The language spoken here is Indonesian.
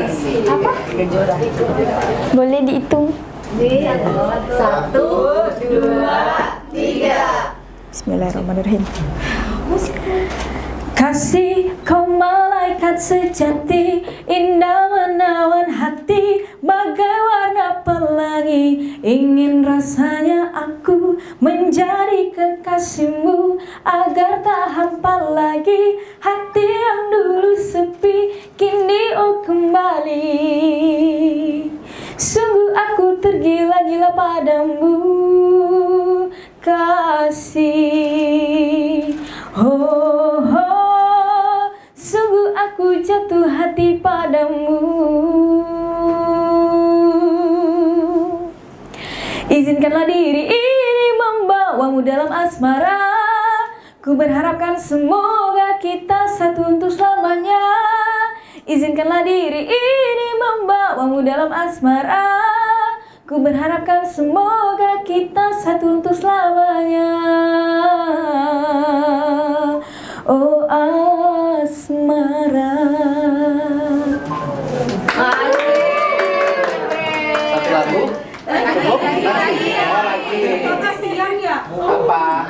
Apa? Boleh dihitung. 1, 2, 3. Bismillahirrahmanirrahim. Kasih kau malaikat sejati, indah menawan hati, bagai warna pelangi. Ingin rasanya aku menjadi kekasihmu, agar tak hampa lagi hati yang dulu sepi, kini oh kembali. Sungguh aku tergila-gila padamu, kasih. Oh, oh, sungguh aku jatuh hati padamu. Izinkanlah diri ini membawamu dalam asmara. Ku berharapkan semoga kita satu untuk selamanya. Izinkanlah diri ini membawamu dalam asmara. Ku berharapkan semoga kita satu untuk selamanya. Oh asmara. Satu lagu. Cukup? Lagi. Kasihan ya. Apa?